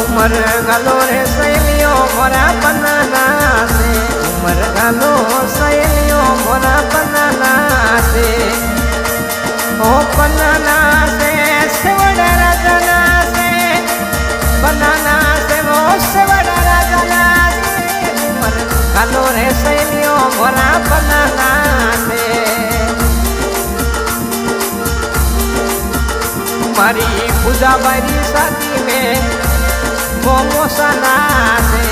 उमर गालो रे सहेलियों मोरा बनाना से उमर गालो सहेलियों मोरा बनाना से ओ बनाना से सेवड़ा राजना से बनाना से वो सेवड़ा राजना से उमर गालो रे सहेलियों मोरा बनाना से मारी पूजा बारी शादी में मोमो सना से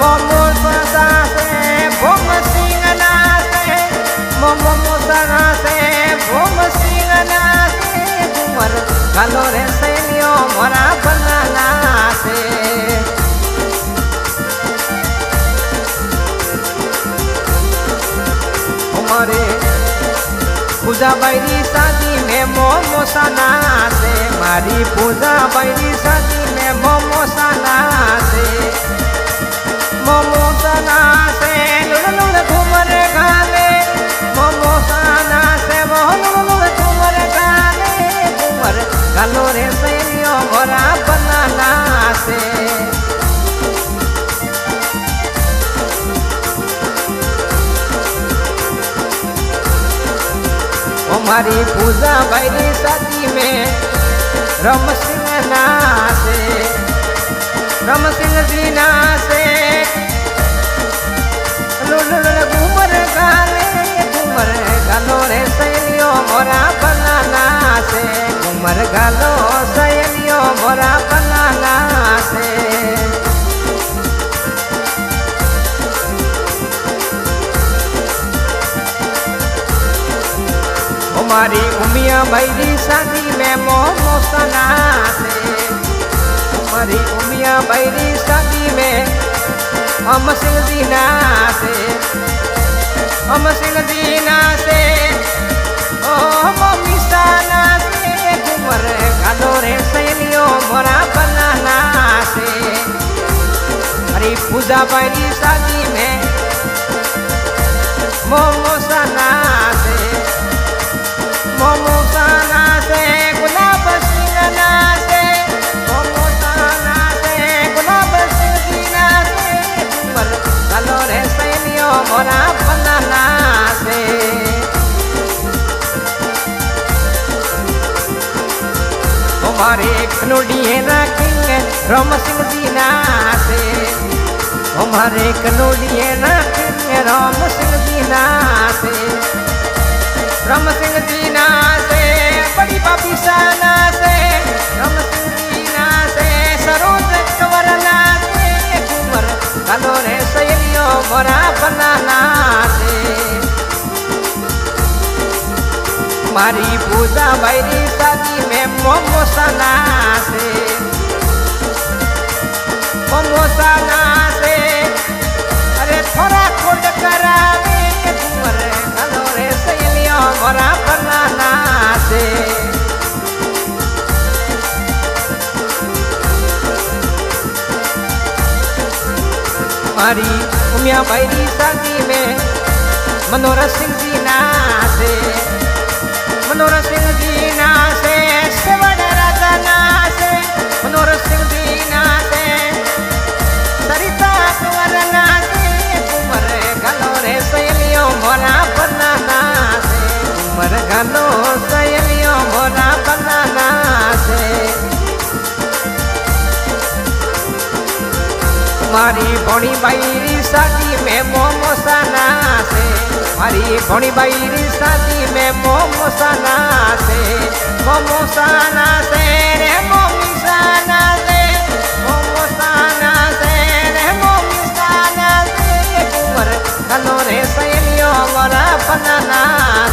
मोमो सना से भोम सिंगना से मोमो सना से भोम सिंगना से उमर गालो रे सहेलियों मोरा बनाना से हमारे पूजा बारी शादी में मोमो सना से मारी पूजा बारी शादी में मोमो सना से मोमो सना से लुड़ लुड़ घूमर गाले मोमो सना से लुड़ लुड़ घूमर गाले घूमर गालो रे सहेलियों मोरा बनाना से हमारी पूजा भैरी शादी में रम सिंह नाचे रम सिंह जी नाचे घूमर गालो रे सहेलियों मोरा बनाना से घूमर गालो सहेलियों मोरा बनाना से हमारी उमिया भैरी शादी में मोमो सना से हमारी उमिया भैरी शादी में हम सिंह दीना से हम सिंह दीना से ओ मम्मी सना से घूमर गालो रे सहेलियों मोरा बनाना से हमारी पूजा भैरी शादी में मोमो सना से मोमो सना से गुलाब सिंगना से मोमो सना से गुलाब सिंगना से उमर गालो रे सहेलियों मोरा बनाना से हमारे कनोडिये रखेंगे राम सिंह दीना से हमारे कनोडिये रखेंगे राम सिंह दीना से राम सिंह दीना से बड़ी बाबी सना से राम सिंह दीना से सरोज कंवरना से घूमर गालो रे सहेलियों मोरा बनाना से मारी पूजा भैरी शादी में मोमो सना से मोमो सना से अरे थोड़ा खोट करावे घूमर गालो रे सहेलियों मोरा बनाना से मारी उमिया भैरी शादी में मनोहर सिंह जी ना से मनोहर सिंह जी ना से सेवड़ राजा ना से मनोहर सिंह जी ना से सरिता कुंवर ना से उमर गालो रे सहेलियों मोरा बनाना से उमर गालो सहेलियों मोरा बनाना से मारी भोणी बाई शादी में मोमो सना से मारी भोणी बाई शादी में मोमो सना से मोमो सना से रे मोमी सना से मोमो सना से रे मोमी सना से उमर गालो रे सहेलियों मोरा बनाना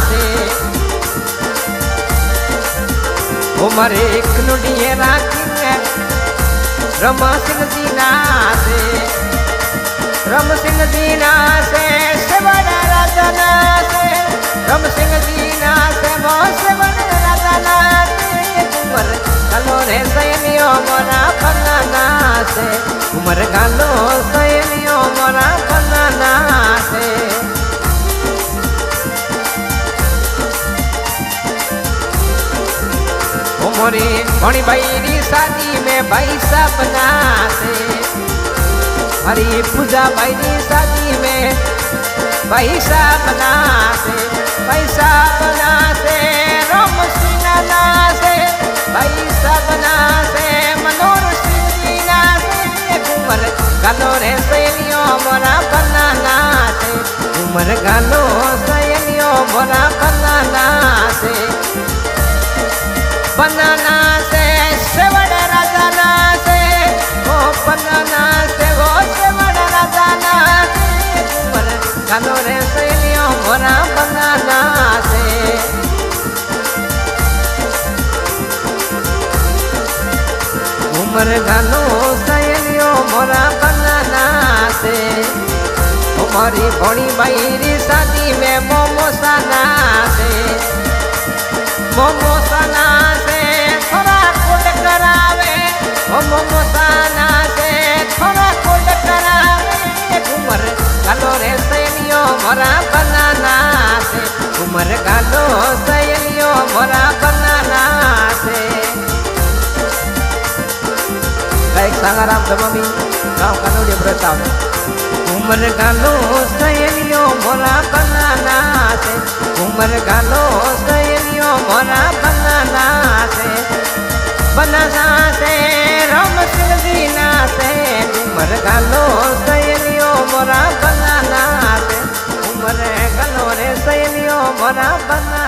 से उमर एक नुडिये राखेंगे रम सिंह दीना से रम सिंह दीना से सेवड़ा राजना से रम सिंह दीना से बहुत सेवड़ा राजना से उमर गालो रे सहेलियों मोरा बनाना से उमर गालो सहेलियों मोरा बनाना से मोरी घोड़ी भाई शादी में पैसा बनाते हरी पूजा भाई शादी में पैसा बनाते राम सिंह से पैसा बनाते मनोहर सिंह जी नासे घूमर गालो रे सहेलियों मोरा बनाना से घूमर गालो सहेलियों मोरा बनाना से सेवड़ राजाना से वो बनाना से वो सेवड़ राजाना से घूमर गालो रे सहेलियों मोरा बनाना से घूमर गालो सहेलियों मोरा बनाना से हमारी बड़ी भाई शादी में मोमोसाना से थोड़ा कुल करावे मोमोसाना से थोड़ा कुल करावे घूमर गालो रे सहेलियों मोरा बनाना से घूमर गालो सहेलियों मोरा बनाना से गायक सांगाराम दमामी गाँव कानोड़िया प्रताप घूमर गालो सहेलियों मोरा बनाना से घूमर गालो सहेलियों मोरा बनाना से राम सिंह जी ना से घूमर गालो सहेलियों मोरा बनाना से घूमर गालो रे सहेलियों मोरा बनाना।